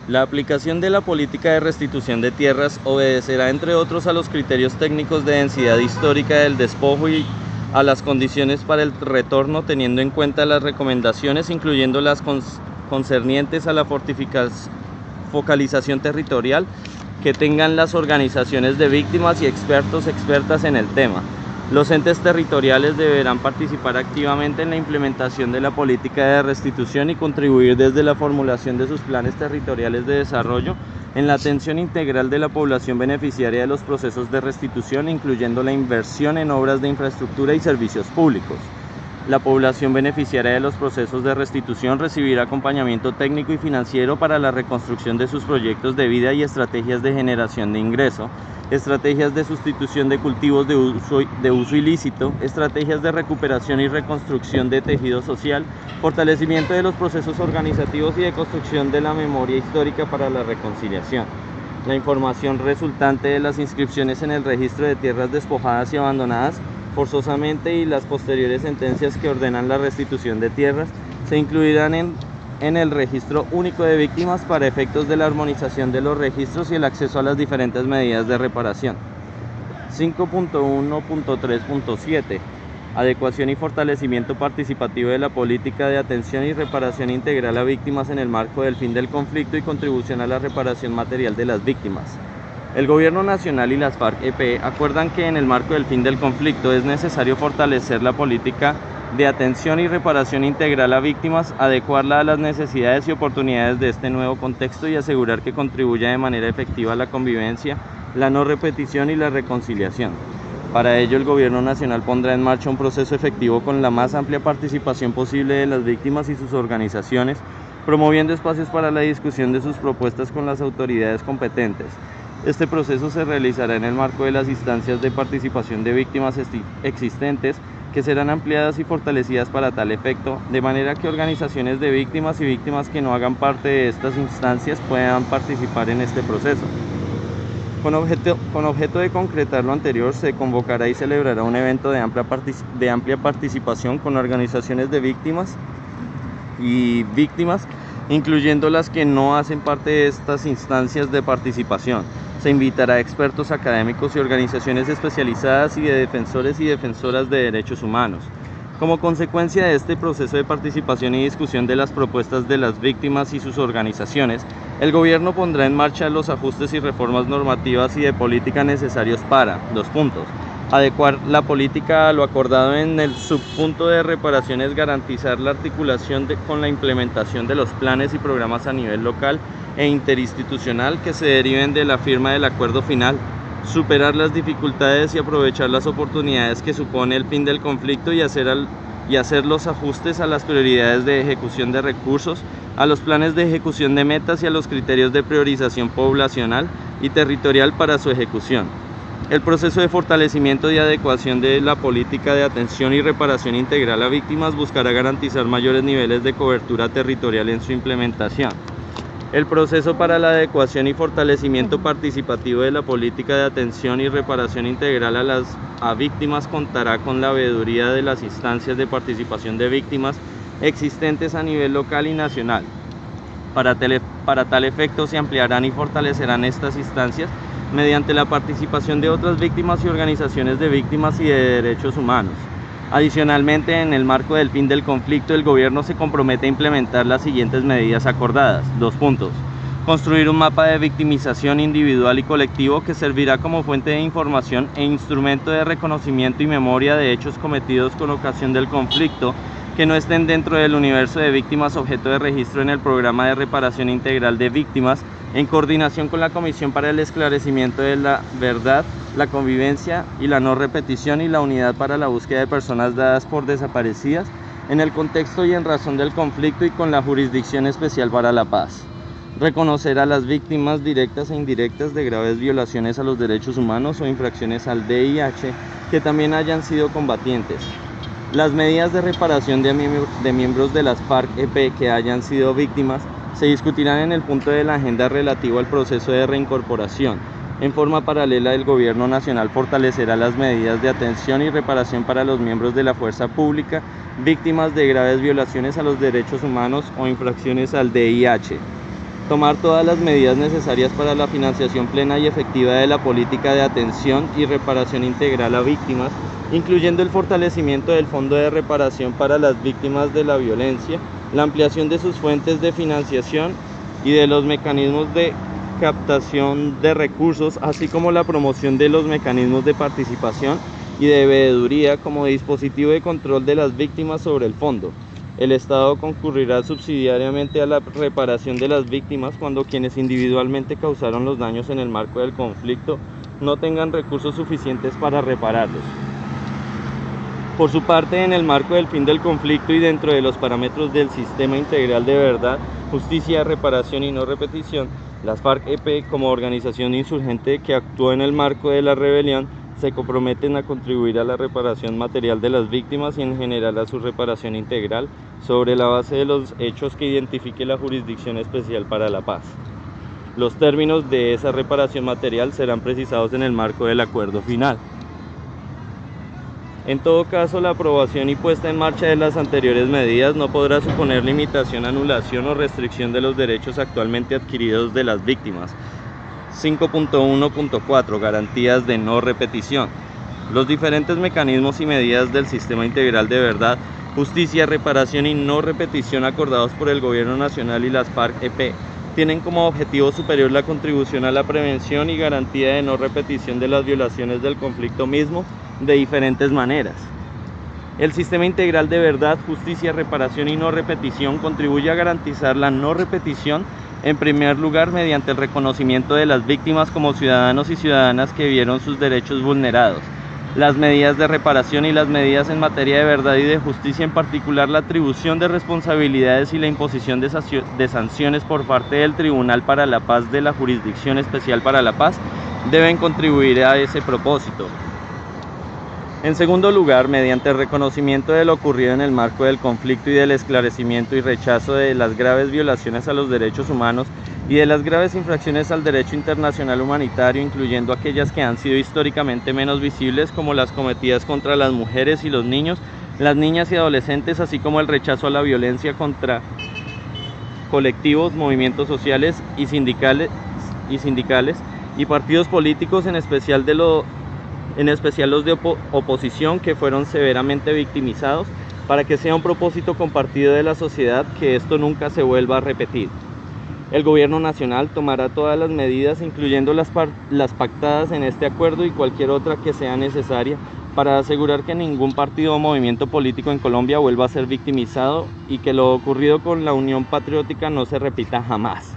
La aplicación de la política de restitución de tierras obedecerá, entre otros, a los criterios técnicos de densidad histórica del despojo y a las condiciones para el retorno, teniendo en cuenta las recomendaciones, incluyendo las concernientes a la focalización territorial, que tengan las organizaciones de víctimas y expertas en el tema. Los entes territoriales deberán participar activamente en la implementación de la política de restitución y contribuir desde la formulación de sus planes territoriales de desarrollo en la atención integral de la población beneficiaria de los procesos de restitución, incluyendo la inversión en obras de infraestructura y servicios públicos. La población beneficiaria de los procesos de restitución recibirá acompañamiento técnico y financiero para la reconstrucción de sus proyectos de vida y estrategias de generación de ingreso, estrategias de sustitución de cultivos de uso ilícito, estrategias de recuperación y reconstrucción de tejido social, fortalecimiento de los procesos organizativos y de construcción de la memoria histórica para la reconciliación. La información resultante de las inscripciones en el registro de tierras despojadas y abandonadas forzosamente y las posteriores sentencias que ordenan la restitución de tierras se incluirán en el registro único de víctimas para efectos de la armonización de los registros y el acceso a las diferentes medidas de reparación. 5.1.3.7 Adecuación y fortalecimiento participativo de la política de atención y reparación integral a víctimas en el marco del fin del conflicto y contribución a la reparación material de las víctimas. El Gobierno Nacional y las FARC-EP acuerdan que en el marco del fin del conflicto es necesario fortalecer la política de atención y reparación integral a víctimas, adecuarla a las necesidades y oportunidades de este nuevo contexto y asegurar que contribuya de manera efectiva a la convivencia, la no repetición y la reconciliación. Para ello, el Gobierno Nacional pondrá en marcha un proceso efectivo con la más amplia participación posible de las víctimas y sus organizaciones, promoviendo espacios para la discusión de sus propuestas con las autoridades competentes. Este proceso se realizará en el marco de las instancias de participación de víctimas existentes, que serán ampliadas y fortalecidas para tal efecto, de manera que organizaciones de víctimas y víctimas que no hagan parte de estas instancias puedan participar en este proceso. Con objeto de concretar lo anterior, se convocará y celebrará un evento de amplia participación con organizaciones de víctimas, incluyendo las que no hacen parte de estas instancias de participación. Se invitará a expertos académicos y organizaciones especializadas y de defensores y defensoras de derechos humanos. Como consecuencia de este proceso de participación y discusión de las propuestas de las víctimas y sus organizaciones, el Gobierno pondrá en marcha los ajustes y reformas normativas y de política necesarios para: adecuar la política a lo acordado en el subpunto de reparaciones, garantizar la articulación con la implementación de los planes y programas a nivel local e interinstitucional que se deriven de la firma del acuerdo final, superar las dificultades y aprovechar las oportunidades que supone el fin del conflicto y hacer los ajustes a las prioridades de ejecución de recursos, a los planes de ejecución de metas y a los criterios de priorización poblacional y territorial para su ejecución. El proceso de fortalecimiento y adecuación de la política de atención y reparación integral a víctimas buscará garantizar mayores niveles de cobertura territorial en su implementación. El proceso para la adecuación y fortalecimiento participativo de la política de atención y reparación integral a víctimas contará con la veeduría de las instancias de participación de víctimas existentes a nivel local y nacional. Para tal efecto se ampliarán y fortalecerán estas instancias mediante la participación de otras víctimas y organizaciones de víctimas y de derechos humanos. Adicionalmente, en el marco del fin del conflicto, el Gobierno se compromete a implementar las siguientes medidas acordadas. Construir un mapa de victimización individual y colectivo que servirá como fuente de información e instrumento de reconocimiento y memoria de hechos cometidos con ocasión del conflicto que no estén dentro del universo de víctimas objeto de registro en el Programa de Reparación Integral de Víctimas, en coordinación con la Comisión para el Esclarecimiento de la Verdad, la Convivencia y la No Repetición y la Unidad para la Búsqueda de Personas dadas por desaparecidas en el contexto y en razón del conflicto y con la Jurisdicción Especial para la Paz. Reconocer a las víctimas directas e indirectas de graves violaciones a los derechos humanos o infracciones al DIH que también hayan sido combatientes. Las medidas de reparación de miembros de las FARC-EP que hayan sido víctimas se discutirán en el punto de la agenda relativo al proceso de reincorporación. En forma paralela, el Gobierno Nacional fortalecerá las medidas de atención y reparación para los miembros de la fuerza pública víctimas de graves violaciones a los derechos humanos o infracciones al DIH. Tomar todas las medidas necesarias para la financiación plena y efectiva de la política de atención y reparación integral a víctimas, incluyendo el fortalecimiento del Fondo de Reparación para las Víctimas de la Violencia, la ampliación de sus fuentes de financiación y de los mecanismos de captación de recursos, así como la promoción de los mecanismos de participación y de veeduría como dispositivo de control de las víctimas sobre el fondo. El Estado concurrirá subsidiariamente a la reparación de las víctimas cuando quienes individualmente causaron los daños en el marco del conflicto no tengan recursos suficientes para repararlos. Por su parte, en el marco del fin del conflicto y dentro de los parámetros del Sistema Integral de Verdad, Justicia, Reparación y No Repetición, las FARC-EP, como organización insurgente que actuó en el marco de la rebelión, se comprometen a contribuir a la reparación material de las víctimas y en general a su reparación integral sobre la base de los hechos que identifique la Jurisdicción Especial para la Paz. Los términos de esa reparación material serán precisados en el marco del acuerdo final. En todo caso, la aprobación y puesta en marcha de las anteriores medidas no podrá suponer limitación, anulación o restricción de los derechos actualmente adquiridos de las víctimas. 5.1.4 Garantías de no repetición. Los diferentes mecanismos y medidas del Sistema Integral de Verdad, Justicia, Reparación y No Repetición acordados por el Gobierno Nacional y las FARC-EP tienen como objetivo superior la contribución a la prevención y garantía de no repetición de las violaciones del conflicto mismo de diferentes maneras. El Sistema Integral de Verdad, Justicia, Reparación y No Repetición contribuye a garantizar la no repetición, en primer lugar, mediante el reconocimiento de las víctimas como ciudadanos y ciudadanas que vieron sus derechos vulnerados, las medidas de reparación y las medidas en materia de verdad y de justicia, en particular la atribución de responsabilidades y la imposición de sanciones por parte del Tribunal para la Paz de la Jurisdicción Especial para la Paz, deben contribuir a ese propósito. En segundo lugar, mediante el reconocimiento de lo ocurrido en el marco del conflicto y del esclarecimiento y rechazo de las graves violaciones a los derechos humanos y de las graves infracciones al derecho internacional humanitario, incluyendo aquellas que han sido históricamente menos visibles, como las cometidas contra las mujeres y los niños, las niñas y adolescentes, así como el rechazo a la violencia contra colectivos, movimientos sociales y sindicales y partidos políticos, en especial los de oposición, que fueron severamente victimizados, para que sea un propósito compartido de la sociedad que esto nunca se vuelva a repetir. El Gobierno Nacional tomará todas las medidas, incluyendo las pactadas en este acuerdo y cualquier otra que sea necesaria, para asegurar que ningún partido o movimiento político en Colombia vuelva a ser victimizado y que lo ocurrido con la Unión Patriótica no se repita jamás.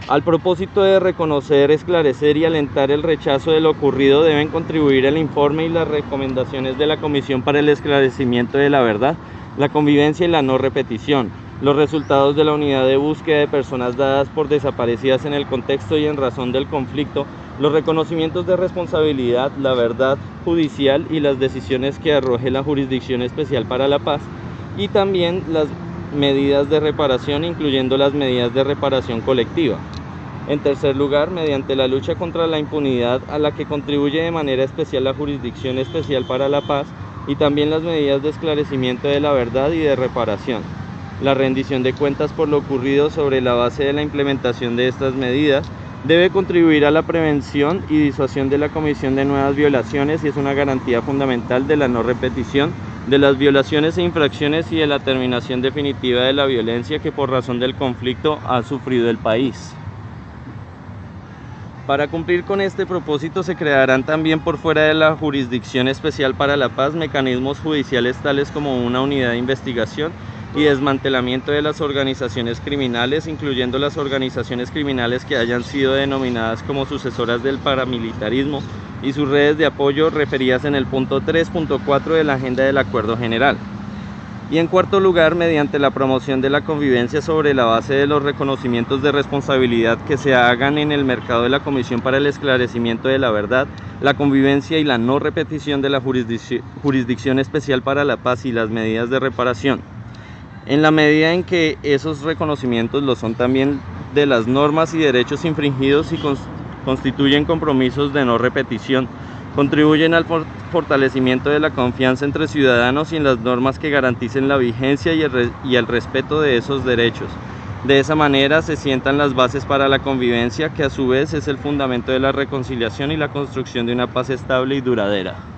Al propósito de reconocer, esclarecer y alentar el rechazo de lo ocurrido, deben contribuir el informe y las recomendaciones de la Comisión para el Esclarecimiento de la Verdad, la Convivencia y la No Repetición, los resultados de la unidad de búsqueda de personas dadas por desaparecidas en el contexto y en razón del conflicto, los reconocimientos de responsabilidad, la verdad judicial y las decisiones que arroje la Jurisdicción Especial para la Paz, y también las medidas de reparación, incluyendo las medidas de reparación colectiva. En tercer lugar, mediante la lucha contra la impunidad, a la que contribuye de manera especial la Jurisdicción Especial para la Paz, y también las medidas de esclarecimiento de la verdad y de reparación. La rendición de cuentas por lo ocurrido sobre la base de la implementación de estas medidas debe contribuir a la prevención y disuasión de la comisión de nuevas violaciones y es una garantía fundamental de la no repetición de las violaciones e infracciones y de la terminación definitiva de la violencia que por razón del conflicto ha sufrido el país. Para cumplir con este propósito se crearán también por fuera de la Jurisdicción Especial para la Paz mecanismos judiciales tales como una unidad de investigación y desmantelamiento de las organizaciones criminales, incluyendo las organizaciones criminales que hayan sido denominadas como sucesoras del paramilitarismo y sus redes de apoyo referidas en el punto 3.4 de la agenda del Acuerdo General. Y en cuarto lugar, mediante la promoción de la convivencia sobre la base de los reconocimientos de responsabilidad que se hagan en el mercado de la Comisión para el Esclarecimiento de la Verdad, la convivencia y la no repetición de la Jurisdicción Especial para la Paz y las medidas de reparación. En la medida en que esos reconocimientos lo son también de las normas y derechos infringidos y constituyen compromisos de no repetición, contribuyen al fortalecimiento de la confianza entre ciudadanos y en las normas que garanticen la vigencia y el respeto de esos derechos. De esa manera se sientan las bases para la convivencia, que a su vez es el fundamento de la reconciliación y la construcción de una paz estable y duradera.